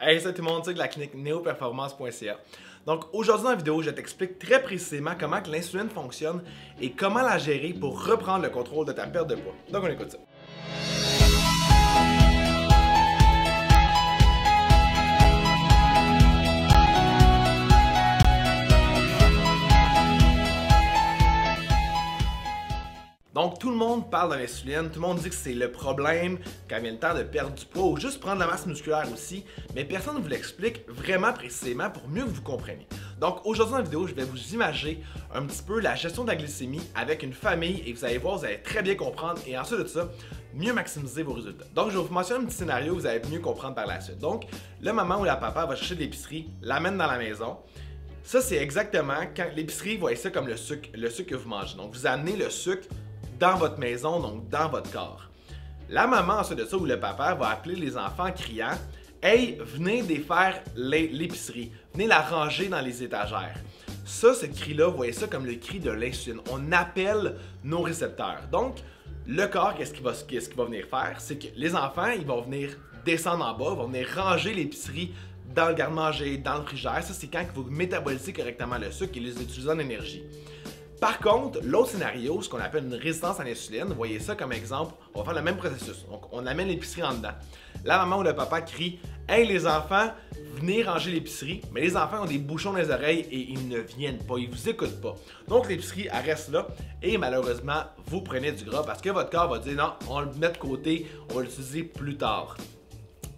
Hey, salut tout le monde, c'est de la clinique neoperformance.ca. Donc aujourd'hui dans la vidéo, je t'explique très précisément comment que l'insuline fonctionne et comment la gérer pour reprendre le contrôle de ta perte de poids. Donc on écoute ça. Donc, tout le monde parle de l'insuline, tout le monde dit que c'est le problème quand vient le temps de perdre du poids ou juste prendre la masse musculaire aussi, mais personne ne vous l'explique vraiment précisément pour mieux que vous compreniez. Donc, aujourd'hui dans la vidéo, je vais vous imager un petit peu la gestion de la glycémie avec une famille et vous allez voir, vous allez très bien comprendre et ensuite de ça, mieux maximiser vos résultats. Donc, je vais vous mentionner un petit scénario que vous allez mieux comprendre par la suite. Donc, le moment où la papa va chercher de l'épicerie, l'amène dans la maison. Ça, c'est exactement quand l'épicerie voit ça comme le sucre que vous mangez. Donc, vous amenez le sucre dans votre maison, donc dans votre corps. La maman, ensuite de ça, ou le papa va appeler les enfants en criant « Hey, venez défaire l'épicerie, venez la ranger dans les étagères. » Ça, ce cri-là, vous voyez ça comme le cri de l'insuline. On appelle nos récepteurs. Donc, le corps, qu'est-ce qu'il va venir faire? C'est que les enfants, ils vont venir descendre en bas, vont venir ranger l'épicerie dans le garde-manger, dans le frigidaire. Ça, c'est quand vous métabolisez correctement le sucre et les utilisez en énergie. Par contre, l'autre scénario, ce qu'on appelle une résistance à l'insuline, vous voyez ça comme exemple, on va faire le même processus. Donc, on amène l'épicerie en dedans. La maman ou le papa crie « Hey les enfants, venez ranger l'épicerie », mais les enfants ont des bouchons dans les oreilles et ils ne viennent pas, ils vous écoutent pas. Donc, l'épicerie, elle reste là et malheureusement, vous prenez du gras parce que votre corps va dire « Non, on le met de côté, on va l'utiliser plus tard ».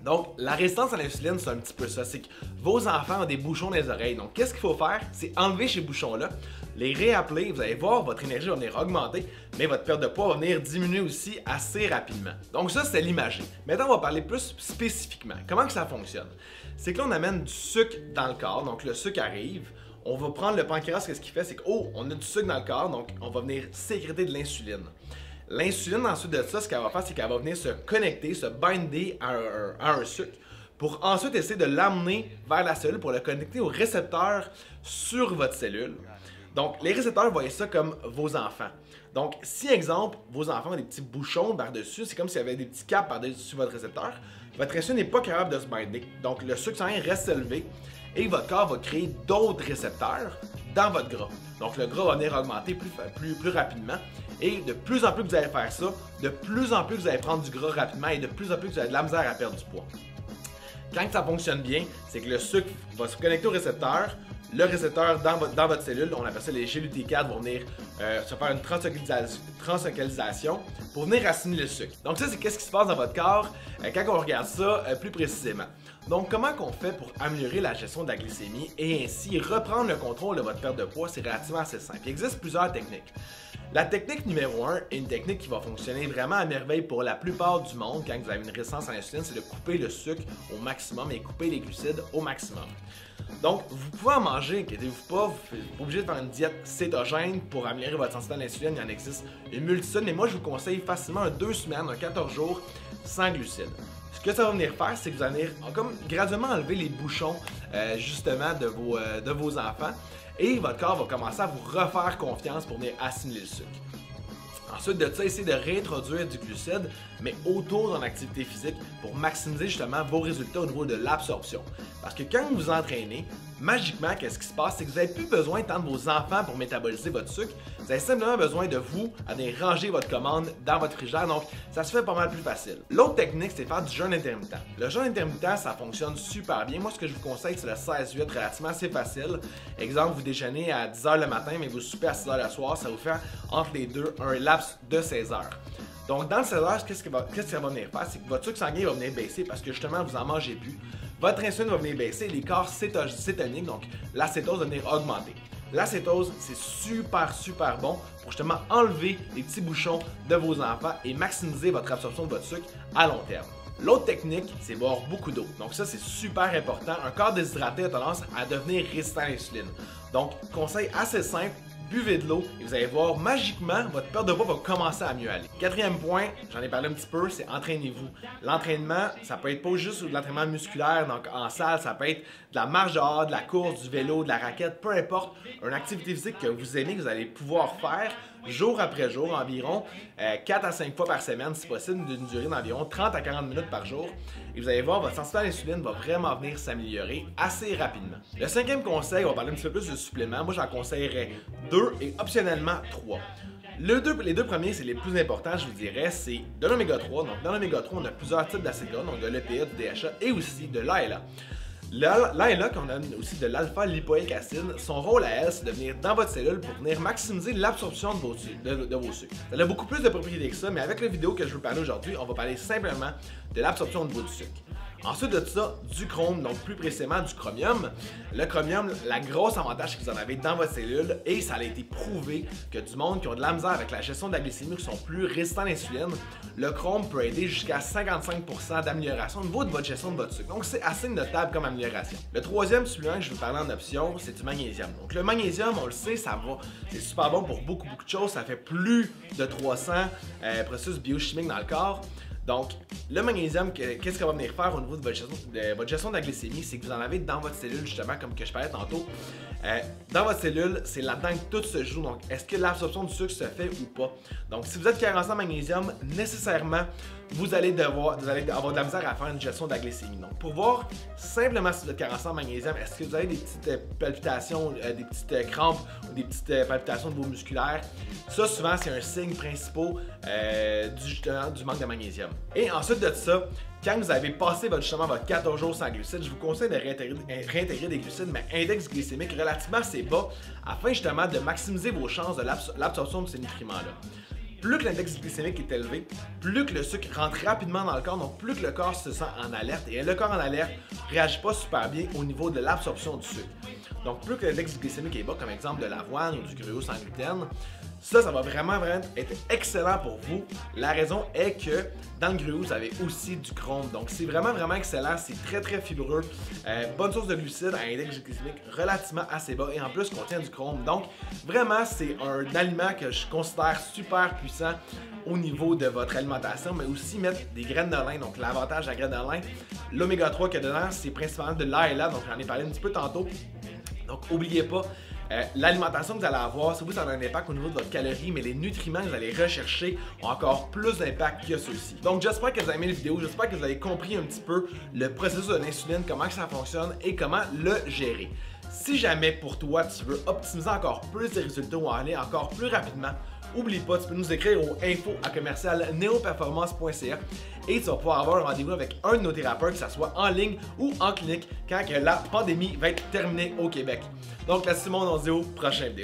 Donc, la résistance à l'insuline, c'est un petit peu ça. C'est que vos enfants ont des bouchons dans les oreilles. Donc, qu'est-ce qu'il faut faire? C'est enlever ces bouchons-là, les réappeler. Vous allez voir, votre énergie va venir augmenter, mais votre perte de poids va venir diminuer aussi assez rapidement. Donc, ça, c'est l'imager. Maintenant, on va parler plus spécifiquement. Comment que ça fonctionne? C'est que là, on amène du sucre dans le corps. Donc, le sucre arrive. On va prendre le pancréas. Qu'est-ce qu'il fait? C'est que, oh, on a du sucre dans le corps. Donc, on va venir sécréter de l'insuline. L'insuline, ensuite de ça, ce qu'elle va faire, c'est qu'elle va venir se connecter, se binder à un sucre pour ensuite essayer de l'amener vers la cellule pour le connecter aux récepteurs sur votre cellule. Donc, les récepteurs, voyez ça comme vos enfants. Donc, si, exemple, vos enfants ont des petits bouchons par-dessus, c'est comme s'il y avait des petits câbles par-dessus votre récepteur, votre insuline n'est pas capable de se binder. Donc, le sucre sanguin reste élevé et votre corps va créer d'autres récepteurs dans votre gras. Donc, le gras va venir augmenter plus rapidement. Et de plus en plus que vous allez faire ça, de plus en plus que vous allez prendre du gras rapidement et de plus en plus que vous avez de la misère à perdre du poids. Quand ça fonctionne bien, c'est que le sucre va se connecter au récepteur. Le récepteur dans votre cellule, on appelle ça les GLUT4, vont venir se faire une translocalisation pour venir assimiler le sucre. Donc ça, c'est qu'est-ce qui se passe dans votre corps quand on regarde ça plus précisément. Donc comment qu'on fait pour améliorer la gestion de la glycémie et ainsi reprendre le contrôle de votre perte de poids? C'est relativement assez simple. Il existe plusieurs techniques. La technique numéro 1 est une technique qui va fonctionner vraiment à merveille pour la plupart du monde quand vous avez une résistance à l'insuline, c'est de couper le sucre au maximum et couper les glucides au maximum. Donc, vous pouvez en manger, inquiétez-vous pas, vous n'êtes pas obligé de faire une diète cétogène pour améliorer votre sensibilité à l'insuline, il y en existe une multitude, mais moi je vous conseille facilement 2 semaines, 14 jours sans glucides. Ce que ça va venir faire, c'est que vous allez comme graduellement enlever les bouchons justement de vos enfants et votre corps va commencer à vous refaire confiance pour venir assimiler le sucre. Ensuite de ça, essayez de réintroduire du glucide, mais autour d'une activité physique pour maximiser justement vos résultats au niveau de l'absorption. Parce que quand vous vous entraînez, magiquement, qu'est-ce qui se passe? C'est que vous n'avez plus besoin tant de vos enfants pour métaboliser votre sucre. Vous avez simplement besoin de vous aller ranger votre commande dans votre frigidaire. Donc, ça se fait pas mal plus facile. L'autre technique, c'est de faire du jeûne intermittent. Le jeûne intermittent, ça fonctionne super bien. Moi, ce que je vous conseille, c'est le 16-8, relativement assez facile. Exemple, vous déjeunez à 10h le matin, mais vous soupez à 6h le soir. Ça vous fait entre les deux un laps de 16 heures. Donc, dans le 16 heures, qu'est-ce que ça va venir faire? C'est que votre sucre sanguin va venir baisser parce que justement, vous n'en mangez plus. Votre insuline va venir baisser, les corps cétoniques, donc l'acétose va venir augmenter. L'acétose, c'est super bon pour justement enlever les petits bouchons de vos enfants et maximiser votre absorption de votre sucre à long terme. L'autre technique, c'est boire beaucoup d'eau. Donc ça, c'est super important. Un corps déshydraté a tendance à devenir résistant à l'insuline. Donc, conseil assez simple, buvez de l'eau et vous allez voir, magiquement, votre perte de poids va commencer à mieux aller. Quatrième point, j'en ai parlé un petit peu, c'est entraînez-vous. L'entraînement, ça peut être pas juste de l'entraînement musculaire, donc en salle, ça peut être de la marche dehors, de la course, du vélo, de la raquette, peu importe, une activité physique que vous aimez, que vous allez pouvoir faire jour après jour, environ 4 à 5 fois par semaine, si possible, d'une durée d'environ 30 à 40 minutes par jour. Et vous allez voir, votre sensibilité à l'insuline va vraiment venir s'améliorer assez rapidement. Le cinquième conseil, on va parler un petit peu plus de suppléments. Moi, j'en conseillerais 2 et optionnellement 3. Les deux premiers, c'est les plus importants, je vous dirais, c'est de l'oméga 3. Donc, dans l'oméga 3, on a plusieurs types d'acides gras, donc de l'EPA, du DHA et aussi de l'ALA. L'ALA, qu'on a aussi de l'alpha-lipoïque acide, son rôle à elle, c'est de venir dans votre cellule pour venir maximiser l'absorption de vos sucres. Elle a beaucoup plus de propriétés que ça, mais avec la vidéo que je veux parler aujourd'hui, on va parler simplement de l'absorption au niveau du sucre. Ensuite de ça, du chrome, donc plus précisément du chromium. Le chromium, la grosse avantage que vous en avez dans votre cellule, et ça a été prouvé que du monde qui ont de la misère avec la gestion de la glycémie, qui sont plus résistants à l'insuline, le chrome peut aider jusqu'à 55% d'amélioration au niveau de votre gestion de votre sucre. Donc c'est assez notable comme amélioration. Le troisième supplément que je vais vous parler en option, c'est du magnésium. Donc le magnésium, on le sait, c'est super bon pour beaucoup de choses. Ça fait plus de 300 processus biochimiques dans le corps. Donc, le magnésium, qu'est-ce qu'on va venir faire au niveau de votre gestion de la glycémie, c'est que vous en avez dans votre cellule, justement, comme que je parlais tantôt. Dans votre cellule, c'est là-dedans que tout se joue. Donc, est-ce que l'absorption du sucre se fait ou pas? Donc, si vous êtes carencé en magnésium, nécessairement, vous allez avoir de la misère à faire une gestion de la glycémie. Donc, pour voir simplement si vous êtes carencé en magnésium, est-ce que vous avez des petites palpitations, des petites crampes ou des petites palpitations au niveau musculaire? Ça, souvent, c'est un signe principal du manque de magnésium. Et ensuite de ça, quand vous avez passé votre 14 jours sans glucides, je vous conseille de réintégrer des glucides, mais index glycémique relativement assez bas, afin justement de maximiser vos chances de l'absorption de ces nutriments-là. Plus que l'index glycémique est élevé, plus que le sucre rentre rapidement dans le corps, donc plus que le corps se sent en alerte. Et le corps en alerte ne réagit pas super bien au niveau de l'absorption du sucre. Donc plus que l'index glycémique est bas, comme exemple de l'avoine ou du gruau sans gluten, ça va vraiment être excellent pour vous. La raison est que dans le gruau, vous avez aussi du chrome. Donc c'est vraiment excellent, c'est très fibreux. Bonne source de glucides à index glycémique relativement assez bas et en plus contient du chrome. Donc vraiment, c'est un aliment que je considère super puissant au niveau de votre alimentation, mais aussi mettre des graines de lin. Donc l'avantage de la graine de lin, l'oméga 3 qu'il y a dedans, c'est principalement de l'ALA, donc j'en ai parlé un petit peu tantôt. Donc n'oubliez pas, l'alimentation que vous allez avoir, ça a un impact au niveau de votre calorie, mais les nutriments que vous allez rechercher ont encore plus d'impact que ceux-ci. Donc j'espère que vous avez aimé la vidéo, j'espère que vous avez compris un petit peu le processus de l'insuline, comment que ça fonctionne et comment le gérer. Si jamais pour toi tu veux optimiser encore plus tes résultats ou aller encore plus rapidement, n'oublie pas, tu peux nous écrire au info@neoperformance.ca et tu vas pouvoir avoir un rendez-vous avec un de nos thérapeutes, que ce soit en ligne ou en clinique, quand la pandémie va être terminée au Québec. Donc là, c'est Simon, on se dit au prochain vidéo.